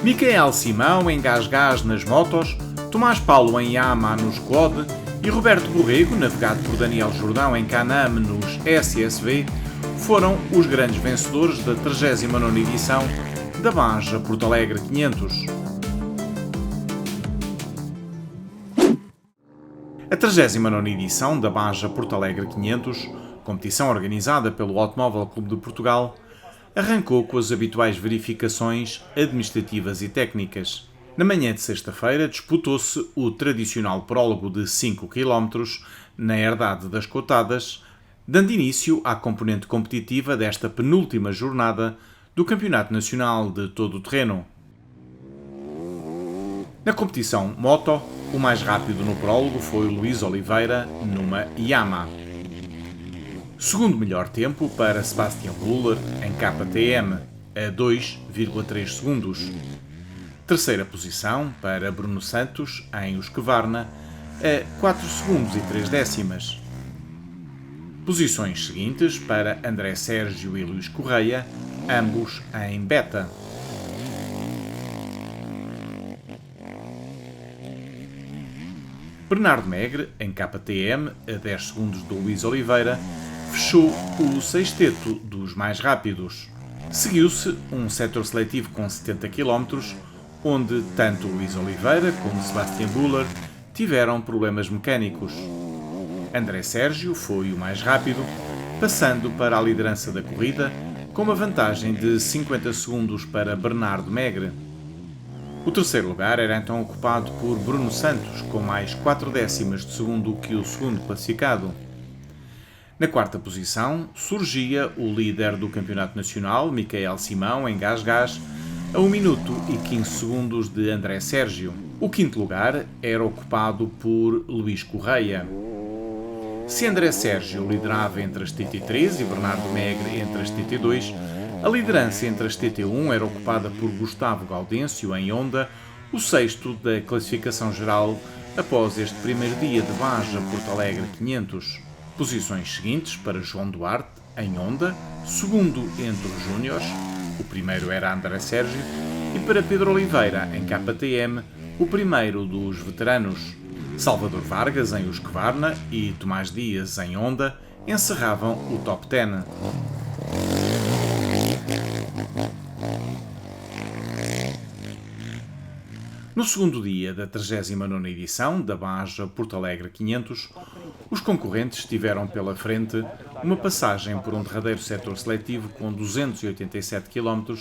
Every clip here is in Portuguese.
Michael Simão em Gás nas motos, Tomás Paulo em Yamaha nos quad e Roberto Borrego, navegado por Daniel Jordão em Can-Am nos SSV, foram os grandes vencedores da 39ª edição da Baja Porto Alegre 500. A 39ª edição da Baja Porto Alegre 500, competição organizada pelo Automóvel Clube de Portugal, arrancou com as habituais verificações administrativas e técnicas. Na manhã de sexta-feira disputou-se o tradicional prólogo de 5 km na Herdade das Cotadas, dando início à componente competitiva desta penúltima jornada do Campeonato Nacional de Todo o Terreno. Na competição moto, o mais rápido no prólogo foi Luís Oliveira numa Yamaha. Segundo melhor tempo para Sebastian Buller em KTM, a 2,3 segundos. Terceira posição para Bruno Santos em Husqvarna, a 4 segundos e 3 décimas. Posições seguintes para André Sérgio e Luís Correia, ambos em Beta. Bernardo Megre, em KTM, a 10 segundos do Luís Oliveira, fechou o sexteto dos mais rápidos. Seguiu-se um setor seletivo com 70 km, onde tanto Luís Oliveira como Sebastian Buller tiveram problemas mecânicos. André Sérgio foi o mais rápido, passando para a liderança da corrida, com uma vantagem de 50 segundos para Bernardo Megre. O terceiro lugar era então ocupado por Bruno Santos, com mais 4 décimas de segundo que o segundo classificado. Na quarta posição surgia o líder do Campeonato Nacional, Michael Simão, em Gás, a 1 minuto e 15 segundos de André Sérgio. O quinto lugar era ocupado por Luís Correia. Se André Sérgio liderava entre as TT3 e Bernardo Megre entre as TT2, a liderança entre as TT1 era ocupada por Gustavo Gaudêncio em Honda, o sexto da classificação geral após este primeiro dia de Baja Porto Alegre 500. Posições seguintes para João Duarte em Honda, segundo entre os Júniores, o primeiro era André Sérgio, e para Pedro Oliveira em KTM, o primeiro dos veteranos. Salvador Vargas em Husqvarna e Tomás Dias em Honda encerravam o top 10. No segundo dia da 39ª edição da Baja Porto Alegre 500, os concorrentes tiveram pela frente uma passagem por um derradeiro setor seletivo com 287 km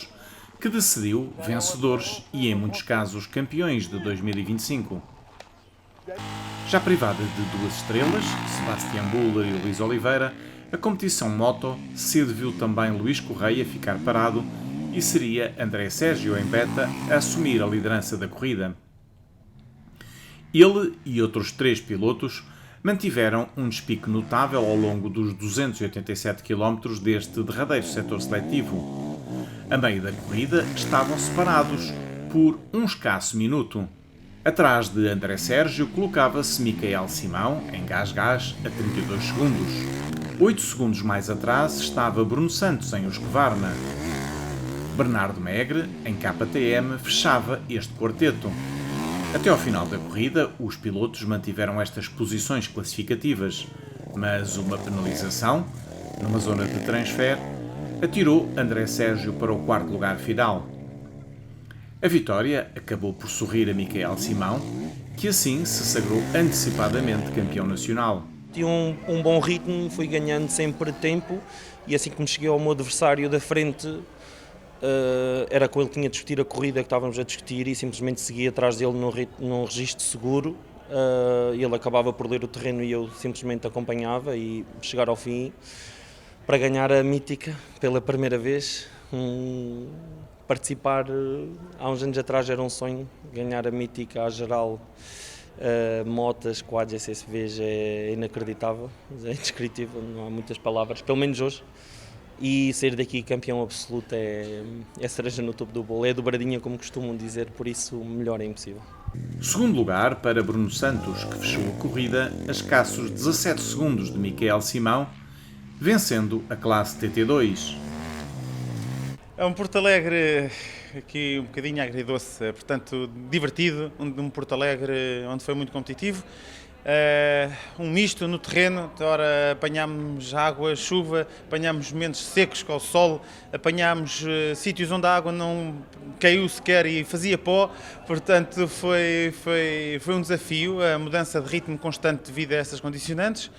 que decidiu vencedores e, em muitos casos, campeões de 2025. Já privada de 2 estrelas, Sebastian Buller e Luís Oliveira, a competição moto cedo viu também Luís Correia ficar parado e seria André Sérgio em Beta a assumir a liderança da corrida. Ele e outros 3 pilotos mantiveram um despique notável ao longo dos 287 km deste derradeiro setor seletivo. A meio da corrida estavam separados por um escasso minuto. Atrás de André Sérgio colocava-se Michael Simão em Gás a 32 segundos. 8 segundos mais atrás estava Bruno Santos em Husqvarna. Bernardo Megre, em KTM, fechava este quarteto. Até ao final da corrida, os pilotos mantiveram estas posições classificativas, mas uma penalização, numa zona de transfer, atirou André Sérgio para o quarto lugar final. A vitória acabou por sorrir a Michael Simão, que assim se sagrou antecipadamente campeão nacional. Tinha um bom ritmo, fui ganhando sempre tempo e assim que me cheguei ao meu adversário da frente, era com ele que tinha de discutir a corrida que estávamos a discutir e simplesmente seguia atrás dele num registro seguro. Ele acabava por ler o terreno e eu simplesmente acompanhava e chegar ao fim para ganhar a mítica pela primeira vez. Participar há uns anos atrás era um sonho, ganhar a mítica à geral, motas, quads, SSVs é inacreditável, é indescritível, não há muitas palavras, pelo menos hoje. E sair daqui campeão absoluto é cereja no topo do bolo, é dobradinha como costumam dizer, por isso melhor é impossível. Segundo lugar para Bruno Santos, que fechou a corrida a escassos 17 segundos de Michael Simão, vencendo a classe TT2. É um Porto Alegre aqui um bocadinho agridoce, portanto divertido, um Porto Alegre onde foi muito competitivo. Um misto no terreno, ora apanhámos água, chuva, apanhámos momentos secos com o sol, apanhámos sítios onde a água não caiu sequer e fazia pó, portanto foi um desafio, a mudança de ritmo constante devido a essas condicionantes.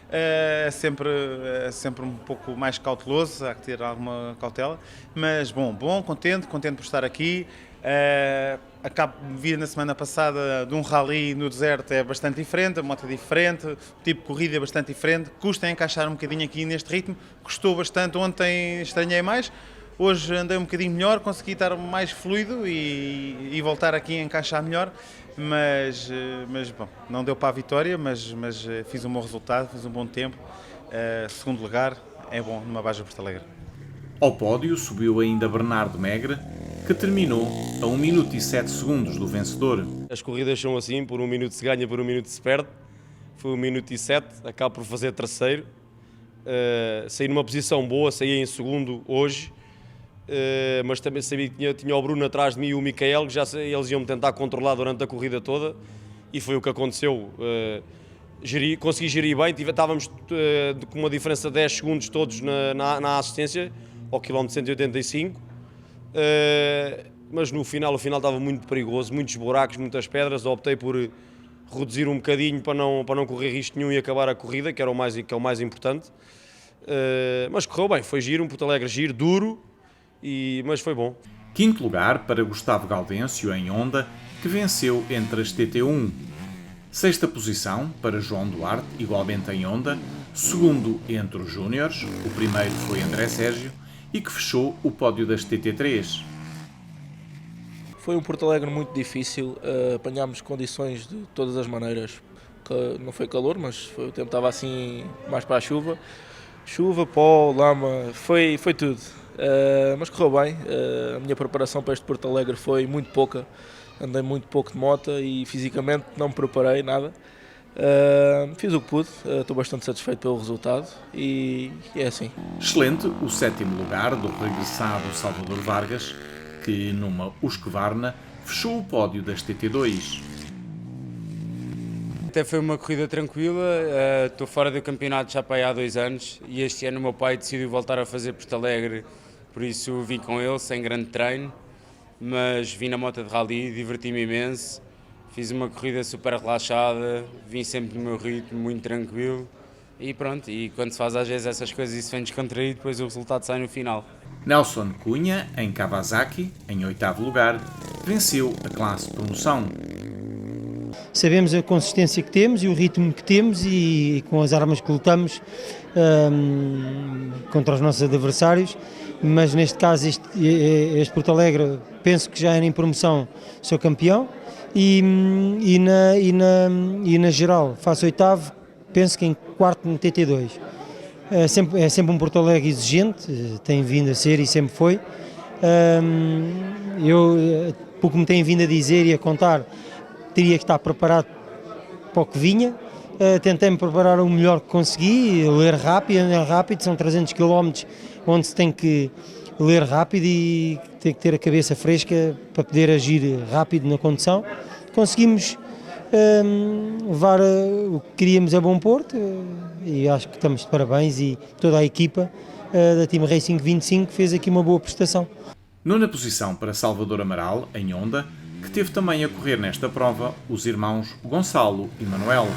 É sempre um pouco mais cauteloso, há que ter alguma cautela, mas bom, contente por estar aqui. Acabo de vir na semana passada de um rally no deserto, é bastante diferente, a moto é diferente, o tipo de corrida é bastante diferente, custa encaixar um bocadinho aqui neste ritmo, custou bastante, ontem estranhei mais, hoje andei um bocadinho melhor, consegui estar mais fluido e voltar aqui a encaixar melhor, mas bom, não deu para a vitória, mas fiz um bom resultado, fiz um bom tempo, segundo lugar, é bom numa Baja Porto Alegre. Ao pódio subiu ainda Bernardo Megre, que terminou a 1 minuto e 7 segundos do vencedor. As corridas são assim, por 1 minuto se ganha, por 1 minuto se perde. Foi 1 minuto e 7, acabo por fazer terceiro. Saí numa posição boa, saí em segundo hoje, mas também sabia que tinha o Bruno atrás de mim e o Micael, que já eles iam me tentar controlar durante a corrida toda, e foi o que aconteceu. Consegui gerir bem, estávamos com uma diferença de 10 segundos todos na assistência, ao quilómetro 185, mas o final estava muito perigoso, muitos buracos, muitas pedras, optei por reduzir um bocadinho para não correr risco nenhum e acabar a corrida, que é o mais importante, mas correu bem, foi giro, um Porto Alegre giro, duro, mas foi bom. Quinto lugar para Gustavo Gaudêncio em Honda, que venceu entre as TT1. Sexta posição para João Duarte, igualmente em Honda. Segundo entre os Júniores, o primeiro foi André Sérgio, e que fechou o pódio das TT3. Foi um Porto Alegre muito difícil, apanhámos condições de todas as maneiras. Não foi calor, mas o tempo estava assim mais para a chuva. Chuva, pó, lama, foi tudo. Mas correu bem, a minha preparação para este Porto Alegre foi muito pouca. Andei muito pouco de moto e fisicamente não me preparei nada. Fiz o que pude, estou bastante satisfeito pelo resultado e é assim. Excelente o sétimo lugar do regressado Salvador Vargas, que numa Husqvarna fechou o pódio das TT2. Até foi uma corrida tranquila, estou fora do campeonato já para aí há 2 anos e este ano o meu pai decidiu voltar a fazer Porto Alegre, por isso vim com ele, sem grande treino, mas vim na moto de rally, diverti-me imenso, fiz uma corrida super relaxada, vim sempre no meu ritmo, muito tranquilo e pronto, e quando se faz às vezes essas coisas e se vem descontraído, depois o resultado sai no final. Nelson Cunha, em Kawasaki, em 8º lugar, venceu a classe promoção. Sabemos a consistência que temos e o ritmo que temos e com as armas que lutamos contra os nossos adversários, mas neste caso este Porto Alegre penso que já era em promoção, sou campeão e na geral faço 8º, penso que em 4º no TT2. É sempre um Porto Alegre exigente, tem vindo a ser e sempre foi. Eu, pouco me têm vindo a dizer e a contar, teria que estar preparado para o que vinha. Tentei-me preparar o melhor que consegui, ler rápido, andar rápido, são 300 km onde se tem que ler rápido e tem que ter a cabeça fresca para poder agir rápido na condução. Conseguimos levar o que queríamos a bom porto e acho que estamos de parabéns e toda a equipa da Team Racing 25 fez aqui uma boa prestação. Nona posição para Salvador Amaral, em Honda, que teve também a correr nesta prova os irmãos Gonçalo e Manuel.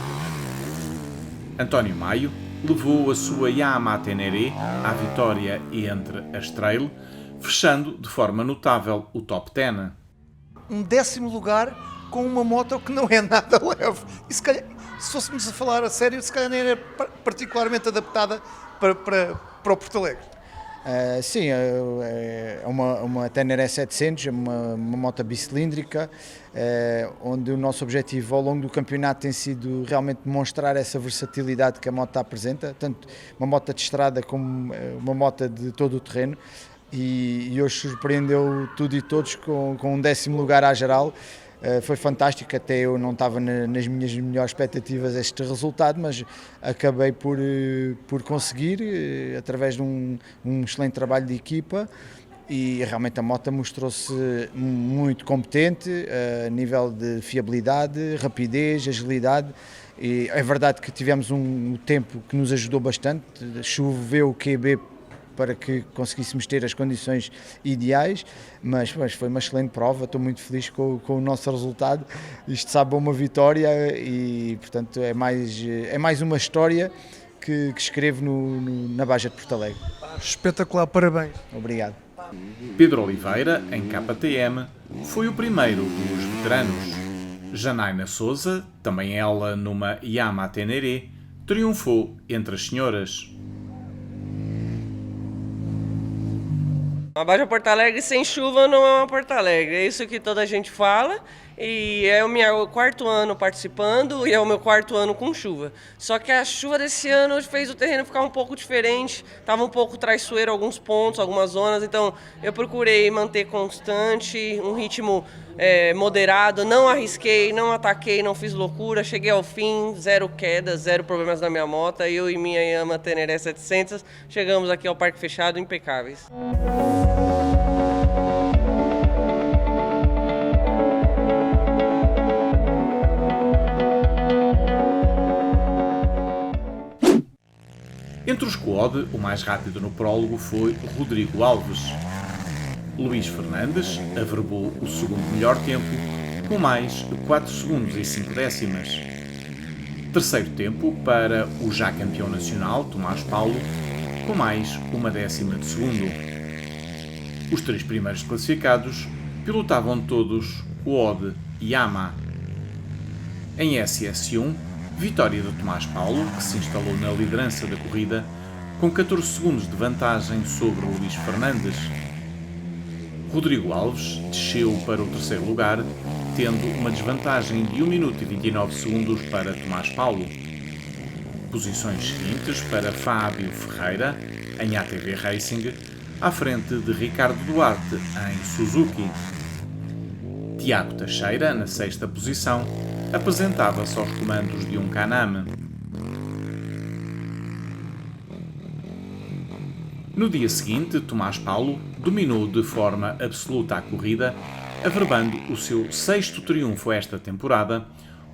António Maio levou a sua Yamaha Teneré à vitória entre as trail, fechando de forma notável o top 10. Um 10º lugar com uma moto que não é nada leve. E se calhar, se fôssemos a falar a sério, se calhar nem era particularmente adaptada para o Porto Alegre. Sim, é uma Teneré 700, uma moto bicilíndrica, onde o nosso objetivo ao longo do campeonato tem sido realmente demonstrar essa versatilidade que a moto apresenta, tanto uma moto de estrada como uma moto de todo o terreno, e hoje surpreendeu tudo e todos com um 10º lugar à geral. Foi fantástico, até eu não estava nas minhas melhores expectativas este resultado, mas acabei por conseguir, através de um excelente trabalho de equipa, e realmente a moto mostrou-se muito competente a nível de fiabilidade, rapidez, agilidade. E é verdade que tivemos um tempo que nos ajudou bastante, choveu o QB para que conseguíssemos ter as condições ideais, mas foi uma excelente prova, estou muito feliz com o nosso resultado. Isto sabe a uma vitória e, portanto, é mais uma história que escrevo na Baja de Porto Alegre. Espetacular, parabéns. Obrigado. Pedro Oliveira, em KTM, foi o primeiro dos veteranos. Janaina Souza, também ela numa Yamaha Teneré, triunfou entre as senhoras. A Baja Porto Alegre sem chuva não é uma Porto Alegre, é isso que toda a gente fala. E é o meu quarto ano participando e é o meu quarto ano com chuva. Só que a chuva desse ano fez o terreno ficar um pouco diferente, estava um pouco traiçoeiro alguns pontos, algumas zonas, então eu procurei manter constante, um ritmo moderado, não arrisquei, não ataquei, não fiz loucura, cheguei ao fim, 0 quedas, 0 problemas na minha moto, eu e minha Yamaha Teneré 700 chegamos aqui ao Parque Fechado impecáveis. Entre os quad, o mais rápido no prólogo foi Rodrigo Alves. Luís Fernandes averbou o segundo melhor tempo, com mais 4 segundos e 5 décimas. Terceiro tempo para o já campeão nacional, Tomás Paulo, com mais 1 décima de segundo. Os 3 primeiros classificados pilotavam todos o Quad Yamaha. Em SS1, vitória de Tomás Paulo, que se instalou na liderança da corrida, com 14 segundos de vantagem sobre Luís Fernandes. Rodrigo Alves desceu para o terceiro lugar, tendo uma desvantagem de 1 minuto e 29 segundos para Tomás Paulo. Posições seguintes para Fábio Ferreira, em ATV Racing, à frente de Ricardo Duarte, em Suzuki. Tiago Teixeira, na sexta posição, apresentava-se aos comandos de um Can-Am. No dia seguinte, Tomás Paulo dominou de forma absoluta a corrida, averbando o seu 6º triunfo esta temporada,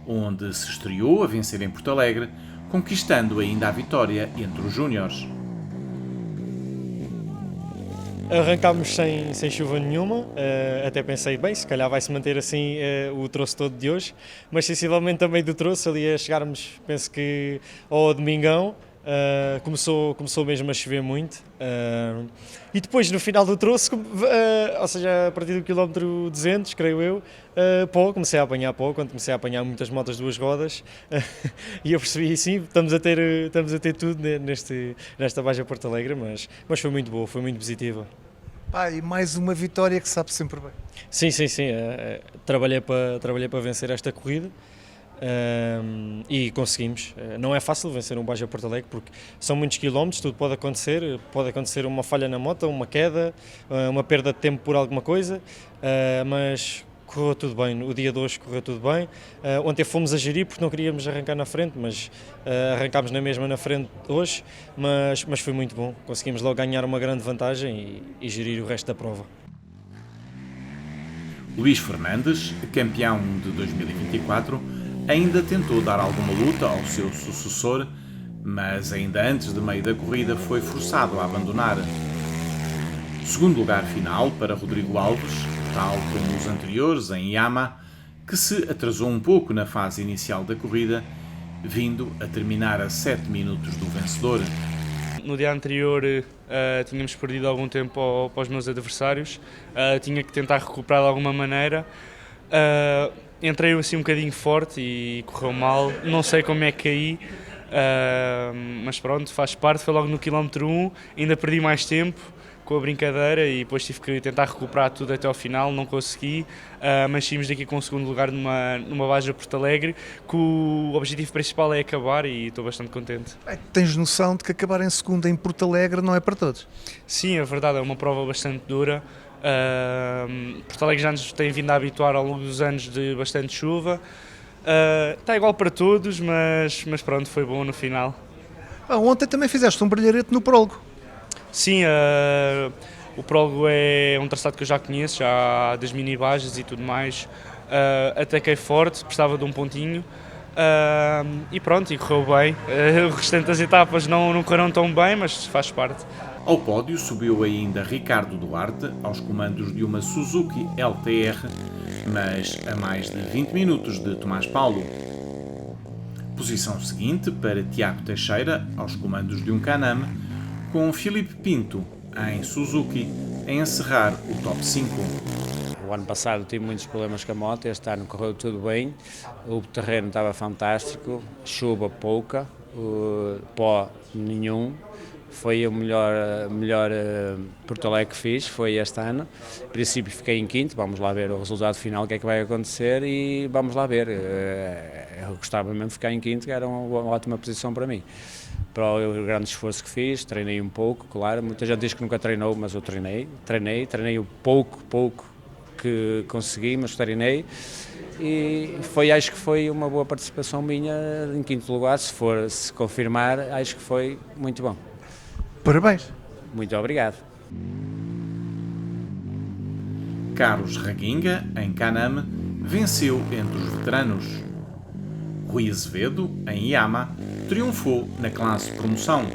onde se estreou a vencer em Porto Alegre, conquistando ainda a vitória entre os júniores. Arrancámos sem chuva nenhuma, até pensei, bem, se calhar vai-se manter assim o troço todo de hoje, mas sensivelmente também do troço, ali a chegarmos, penso que ao domingão, começou mesmo a chover muito, e depois no final do troço, ou seja, a partir do quilómetro 200, creio eu, comecei a apanhar pó, quando comecei a apanhar muitas motas de 2 rodas, e eu percebi, sim, estamos a ter tudo nesta Baja Porto Alegre, mas foi muito boa, foi muito positiva. E mais uma vitória que sabe sempre bem. Sim, trabalhei para vencer esta corrida. E conseguimos. Não é fácil vencer um Baja Porto Alegre porque são muitos quilómetros, tudo pode acontecer uma falha na moto, uma queda, uma perda de tempo por alguma coisa, mas correu tudo bem, o dia de hoje correu tudo bem. Ontem fomos a gerir porque não queríamos arrancar na frente, mas arrancámos na mesma na frente hoje, mas foi muito bom, conseguimos logo ganhar uma grande vantagem e gerir o resto da prova. Luís Fernandes, campeão de 2024, ainda tentou dar alguma luta ao seu sucessor, mas ainda antes de meio da corrida foi forçado a abandonar. Segundo lugar final para Rodrigo Alves, tal como os anteriores em Yamaha, que se atrasou um pouco na fase inicial da corrida, vindo a terminar a 7 minutos do vencedor. No dia anterior tínhamos perdido algum tempo para os meus adversários, tinha que tentar recuperar de alguma maneira. Entrei assim um bocadinho forte e correu mal, não sei como é que caí, mas pronto, faz parte, foi logo no quilómetro 1, ainda perdi mais tempo com a brincadeira e depois tive que tentar recuperar tudo até ao final, não consegui, mas saímos daqui com o segundo lugar numa Baja Porto Alegre, que o objetivo principal é acabar e estou bastante contente. Tens noção de que acabar em segundo em Porto Alegre não é para todos? Sim, é verdade, é uma prova bastante dura. Porto Alegre já nos tem vindo a habituar ao longo dos anos de bastante chuva, está igual para todos, mas pronto, foi bom no final. Ontem também fizeste um brilharete no prólogo. Sim, O prólogo é um traçado que eu já conheço, já das mini-bajas e tudo mais. Ataquei forte, precisava de um pontinho. E pronto, e correu bem. O restante das etapas não correram tão bem, mas faz parte. Ao pódio subiu ainda Ricardo Duarte, aos comandos de uma Suzuki LTR, mas a mais de 20 minutos de Tomás Paulo. Posição seguinte para Tiago Teixeira, aos comandos de um Can-Am, com Filipe Pinto, em Suzuki, a encerrar o top 5. O ano passado tive muitos problemas com a moto, este ano correu tudo bem, o terreno estava fantástico, chuva pouca, pó nenhum, foi o melhor Porto Alegre que fiz, foi este ano. Em princípio fiquei em quinto, vamos lá ver o resultado final, o que é que vai acontecer e vamos lá ver. Eu gostava mesmo de ficar em quinto, que era uma ótima posição para mim. Para o grande esforço que fiz, treinei um pouco, claro, muita gente diz que nunca treinou, mas eu treinei o pouco que consegui, mas treinei e acho que foi uma boa participação minha em quinto lugar, se confirmar, acho que foi muito bom. Parabéns. Muito obrigado. Carlos Raguinga, em Can-Am, venceu entre os veteranos. Rui Azevedo, em Yamaha, triunfou na classe promoção.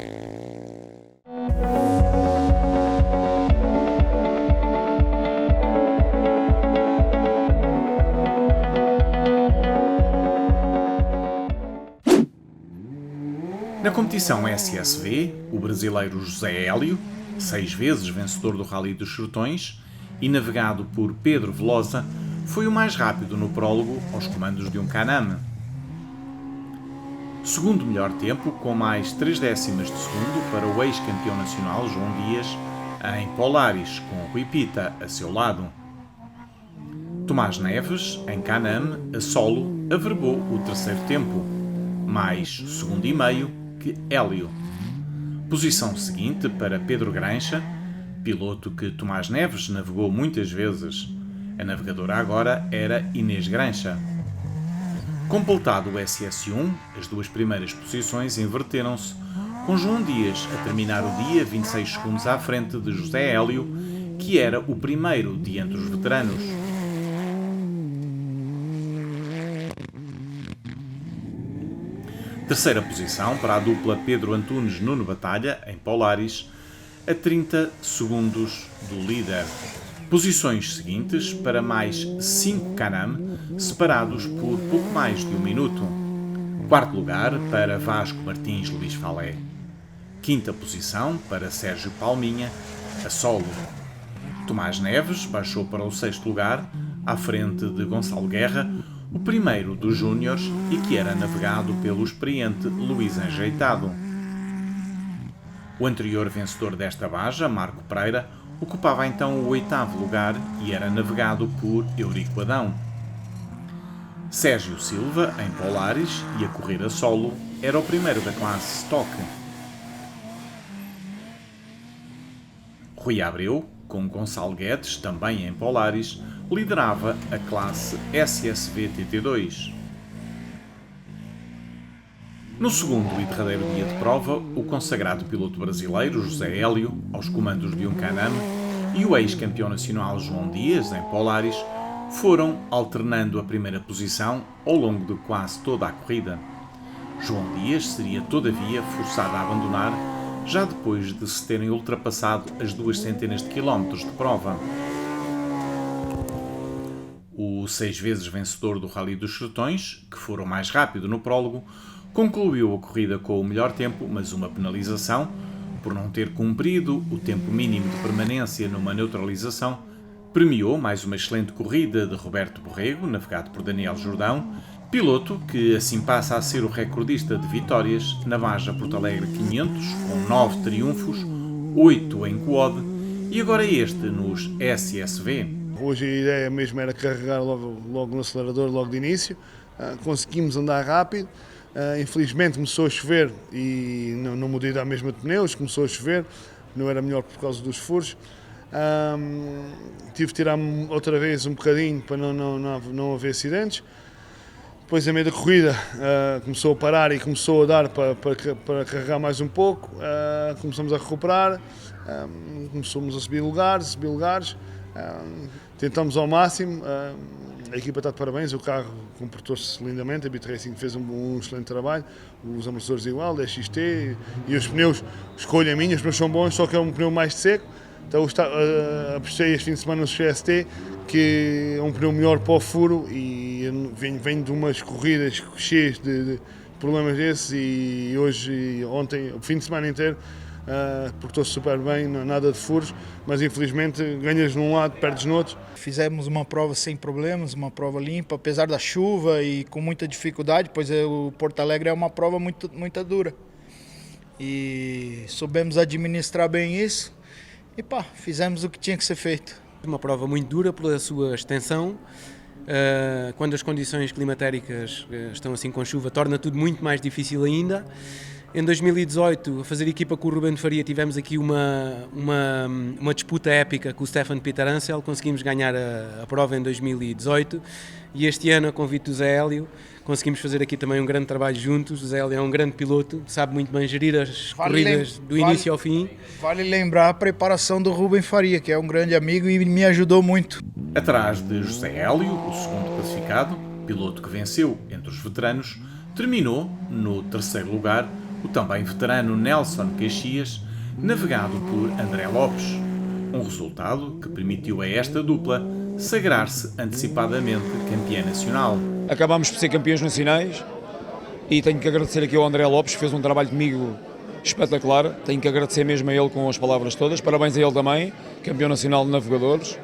Na competição SSV, o brasileiro José Hélio, 6 vezes vencedor do Rally dos Sertões e navegado por Pedro Velosa, foi o mais rápido no prólogo aos comandos de um Can-Am. Segundo melhor tempo, com mais 3 décimas de segundo para o ex-campeão nacional João Dias, em Polaris, com Rui Pita a seu lado. Tomás Neves, em Can-Am, a solo, averbou o terceiro tempo, mais segundo e meio que Hélio. Posição seguinte para Pedro Grancha, piloto que Tomás Neves navegou muitas vezes. A navegadora agora era Inês Grancha. Completado o SS1, as duas primeiras posições inverteram-se, com João Dias a terminar o dia 26 segundos à frente de José Hélio, que era o primeiro de entre os veteranos. Terceira posição para a dupla Pedro Antunes-Nuno Batalha, em Polaris, a 30 segundos do líder. Posições seguintes para mais 5 Can-Am, separados por pouco mais de 1 minuto. Quarto lugar para Vasco Martins Luís Falé. Quinta posição para Sérgio Palminha, a solo. Tomás Neves baixou para o sexto lugar, à frente de Gonçalo Guerra, o primeiro dos júniores e que era navegado pelo experiente Luís Enjeitado. O anterior vencedor desta baja, Marco Pereira, ocupava então o 8º lugar e era navegado por Eurico Adão. Sérgio Silva, em Polaris e a correr a solo, era o primeiro da classe Stock. Rui Abreu, com Gonçalo Guedes, também em Polaris, liderava a classe SSV TT2. No segundo e derradeiro dia de prova, o consagrado piloto brasileiro José Hélio, aos comandos de um Can-Am, e o ex-campeão nacional João Dias, em Polaris, foram alternando a primeira posição ao longo de quase toda a corrida. João Dias seria, todavia, forçado a abandonar, já depois de se terem ultrapassado as 200 de quilómetros de prova. O 6 vezes vencedor do Rally dos Sertões, que fora o mais rápido no prólogo, concluiu a corrida com o melhor tempo, mas uma penalização, por não ter cumprido o tempo mínimo de permanência numa neutralização, premiou mais uma excelente corrida de Roberto Borrego, navegado por Daniel Jordão, piloto que assim passa a ser o recordista de vitórias na Baja Porto Alegre 500, com 9 triunfos, 8 em quad e agora este nos SSV. Hoje a ideia mesmo era carregar logo no acelerador, logo de início. Conseguimos andar rápido. Infelizmente começou a chover e não mudei da mesma de pneus, começou a chover, não era melhor por causa dos furos. Tive de tirar-me outra vez um bocadinho para não haver acidentes. Depois, a meio da corrida, começou a parar e começou a dar para carregar mais um pouco. Começamos a recuperar, começamos a subir lugares. Tentamos ao máximo. A equipa está de parabéns, o carro comportou-se lindamente, a Bit Racing fez um excelente trabalho, os amortecedores igual, 10XT e os pneus, escolha minha, os pneus são bons, só que é um pneu mais seco. Então apostei este fim de semana no CST, que é um pneu melhor para o furo, e venho de umas corridas cheias de problemas desses, e hoje e ontem, o fim de semana inteiro, portou-se super bem, nada de furos, mas infelizmente ganhas num lado, perdes no outro. Fizemos uma prova sem problemas, uma prova limpa, apesar da chuva e com muita dificuldade, pois o Porto Alegre é uma prova muito dura. E soubemos administrar bem isso e fizemos o que tinha que ser feito. Uma prova muito dura pela sua extensão. Quando as condições climatéricas estão assim com chuva, torna tudo muito mais difícil ainda. Em 2018, a fazer equipa com o Ruben de Faria, tivemos aqui uma disputa épica com o Stefan Peter Ansel, conseguimos ganhar a prova em 2018 e este ano, a convite do Zé Hélio, conseguimos fazer aqui também um grande trabalho juntos. O Zé Hélio é um grande piloto, sabe muito bem gerir as corridas do início ao fim. Vale lembrar a preparação do Ruben Faria, que é um grande amigo e me ajudou muito. Atrás de José Hélio, o segundo classificado, piloto que venceu entre os veteranos, terminou no terceiro lugar o também veterano Nelson Caxias, navegado por André Lopes. Um resultado que permitiu a esta dupla sagrar-se antecipadamente campeã nacional. Acabámos por ser campeões nacionais e tenho que agradecer aqui ao André Lopes, que fez um trabalho comigo espetacular. Tenho que agradecer mesmo a ele com as palavras todas. Parabéns a ele também, campeão nacional de navegadores.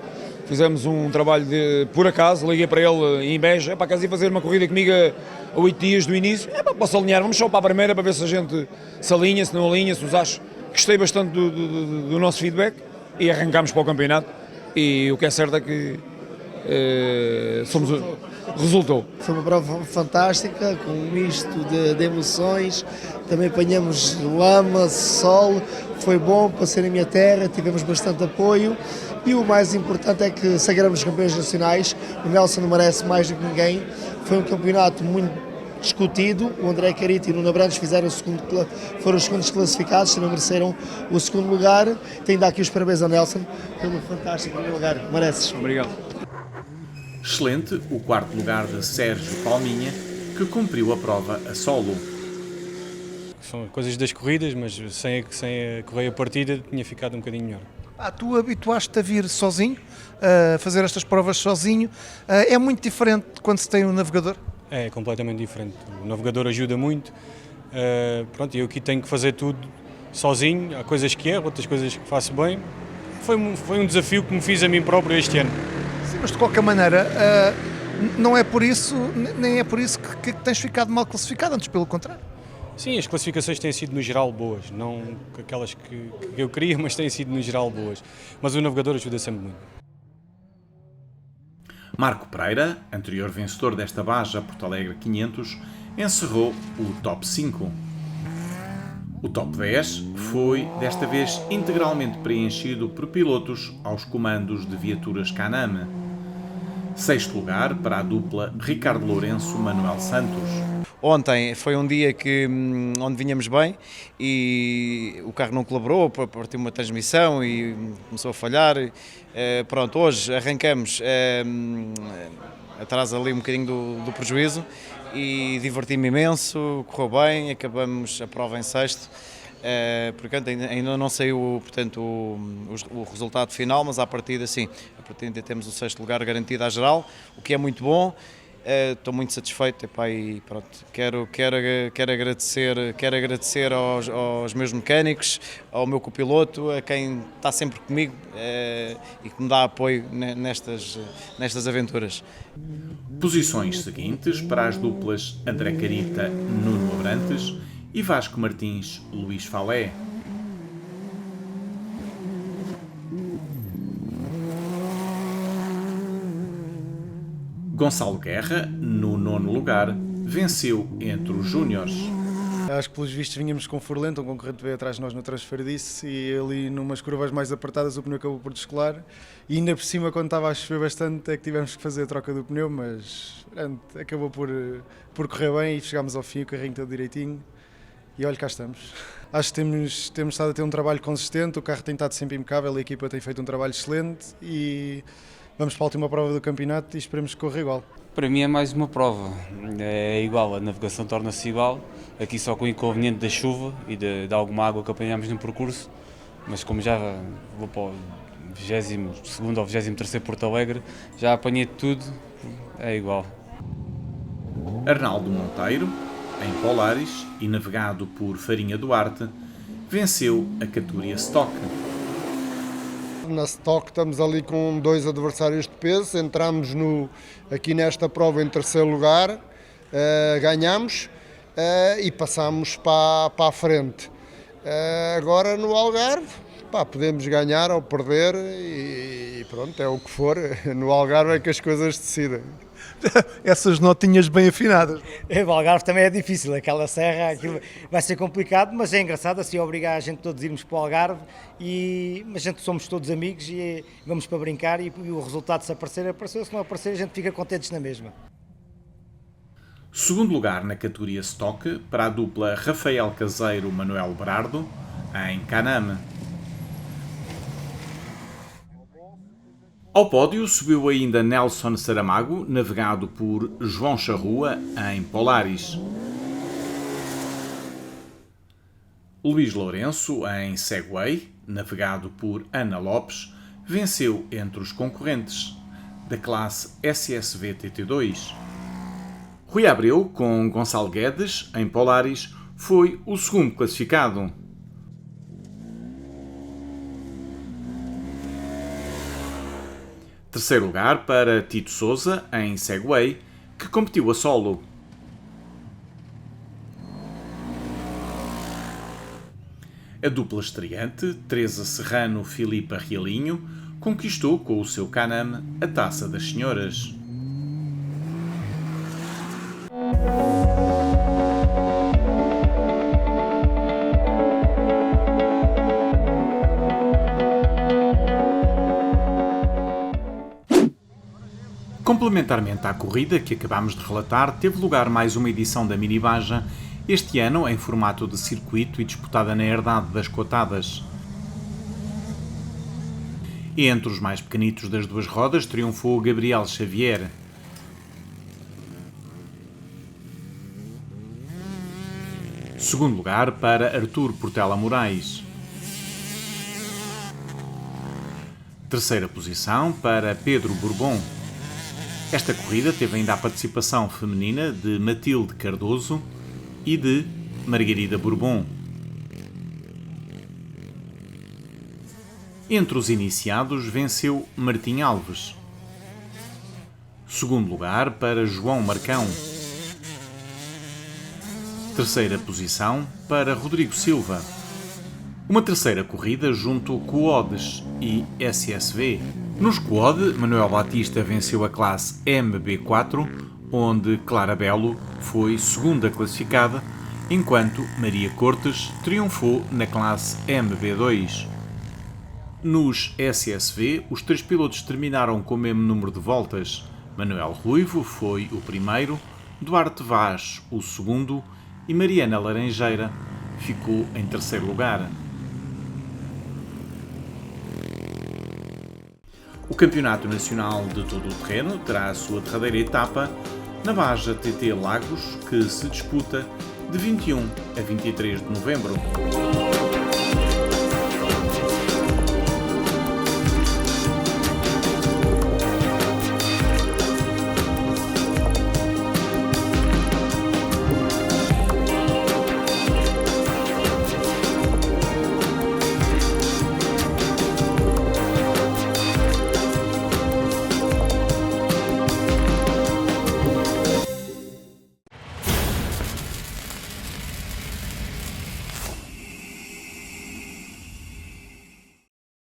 Fizemos um trabalho por acaso, liguei para ele em Beja, para casa ir fazer uma corrida comigo a 8 dias do início. Posso alinhar, vamos só para a primeira para ver se a gente se alinha, se não alinha, se os acho. Gostei bastante do nosso feedback e arrancámos para o campeonato. E o que é certo é que resultou. Foi uma prova fantástica, com um misto de emoções. Também apanhamos lama, sol, foi bom para ser a minha terra, tivemos bastante apoio. E o mais importante é que sagramos campeões nacionais. O Nelson merece mais do que ninguém. Foi um campeonato muito discutido. O André Carito e o Nuno Abrantes foram os segundos classificados, também mereceram o segundo lugar. Tenho de dar aqui os parabéns ao Nelson pelo fantástico primeiro lugar. Mereces. Obrigado. Excelente o quarto lugar de Sérgio Palminha, que cumpriu a prova a solo. São coisas das corridas, mas sem a correia partida tinha ficado um bocadinho melhor. Tu habituaste a vir sozinho, a fazer estas provas sozinho. É muito diferente quando se tem um navegador? É completamente diferente. O navegador ajuda muito. Eu aqui tenho que fazer tudo sozinho. Há coisas que erro, outras coisas que faço bem. Foi um desafio que me fiz a mim próprio este ano. Sim, mas de qualquer maneira, não é por isso, nem é por isso que tens ficado mal classificado, antes pelo contrário. Sim, as classificações têm sido no geral boas, não aquelas que eu queria, mas têm sido no geral boas. Mas o navegador ajuda sempre muito. Marco Pereira, anterior vencedor desta Baja Porto Alegre 500, encerrou o top 5. O top 10 foi, desta vez, integralmente preenchido por pilotos aos comandos de viaturas Can-Am. Sexto lugar para a dupla Ricardo Lourenço-Manuel Santos. Ontem foi um dia onde vinhamos bem e o carro não colaborou, partiu uma transmissão e começou a falhar. Hoje arrancamos atrás ali um bocadinho do prejuízo e diverti-me imenso, correu bem, acabamos a prova em sexto. Portanto, ainda não saiu o resultado final, mas à partida sim, a partida temos o sexto lugar garantido à geral, o que é muito bom. Estou muito satisfeito e pronto, quero agradecer aos meus mecânicos, ao meu copiloto, a quem está sempre comigo e que me dá apoio nestas aventuras. Posições seguintes para as duplas André Carita, Nuno Abrantes e Vasco Martins, Luís Falé. Gonçalo Guerra, no nono lugar, venceu entre os júniores. Acho que pelos vistos vínhamos com Furlento, um concorrente veio atrás de nós no transferidice e ali numas curvas mais apertadas o pneu acabou por descolar e ainda por cima quando estava a chover bastante é que tivemos que fazer a troca do pneu, mas pronto, acabou por correr bem e chegámos ao fim, o carrinho todo direitinho e olha, cá estamos. Acho que temos estado a ter um trabalho consistente, o carro tem estado sempre impecável, a equipa tem feito um trabalho excelente e vamos para a última prova do campeonato e esperemos que corra igual. Para mim é mais uma prova, é igual, a navegação torna-se igual, aqui só com o inconveniente da chuva e de alguma água que apanhamos no percurso, mas como já vou para o 22º ou 23º Porto Alegre, já apanhei tudo, é igual. Arnaldo Monteiro, em Polaris e navegado por Farinha Duarte, venceu a categoria Stock. Na Stock estamos ali com 2 adversários de peso, entramos aqui nesta prova em terceiro lugar, ganhamos e passamos para a frente. Agora no Algarve, podemos ganhar ou perder e pronto, é o que for, no Algarve é que as coisas decidem. Essas notinhas bem afinadas. O Algarve também é difícil, aquela serra, aquilo vai ser complicado, mas é engraçado, assim obriga a gente todos a irmos para o Algarve mas a gente somos todos amigos e vamos para brincar e o resultado se aparecer, apareceu, se não aparecer a gente fica contentes na mesma. Segundo lugar na categoria Stock para a dupla Rafael Caseiro-Manuel Berardo, em Caname. Ao pódio subiu ainda Nelson Saramago, navegado por João Charrua, em Polaris. Luís Lourenço, em Segway, navegado por Ana Lopes, venceu entre os concorrentes da classe SSV TT2. Rui Abreu, com Gonçalo Guedes, em Polaris, foi o segundo classificado. Terceiro lugar para Tito Sousa, em Segway, que competiu a solo. A dupla estreante, Teresa Serrano-Filipa Realinho, conquistou com o seu Caname a Taça das Senhoras. Complementarmente à corrida que acabamos de relatar, teve lugar mais uma edição da Mini-Baja, este ano em formato de circuito e disputada na Herdade das Cotadas. E entre os mais pequenitos das duas rodas triunfou Gabriel Xavier. Segundo lugar para Artur Portela Moraes. Terceira posição para Pedro Bourbon. Esta corrida teve ainda a participação feminina de Matilde Cardoso e de Margarida Bourbon. Entre os iniciados venceu Martim Alves. Segundo lugar para João Marcão. Terceira posição para Rodrigo Silva. Uma terceira corrida junto Quodes e SSV. Nos Quod, Manuel Batista venceu a classe MB4, onde Clara Belo foi segunda classificada, enquanto Maria Cortes triunfou na classe MB2. Nos SSV, os 3 pilotos terminaram com o mesmo número de voltas. Manuel Ruivo foi o primeiro, Duarte Vaz o segundo e Mariana Laranjeira ficou em terceiro lugar. O Campeonato Nacional de Todo o Terreno terá a sua derradeira etapa na Baja TT Lagos, que se disputa de 21 a 23 de novembro.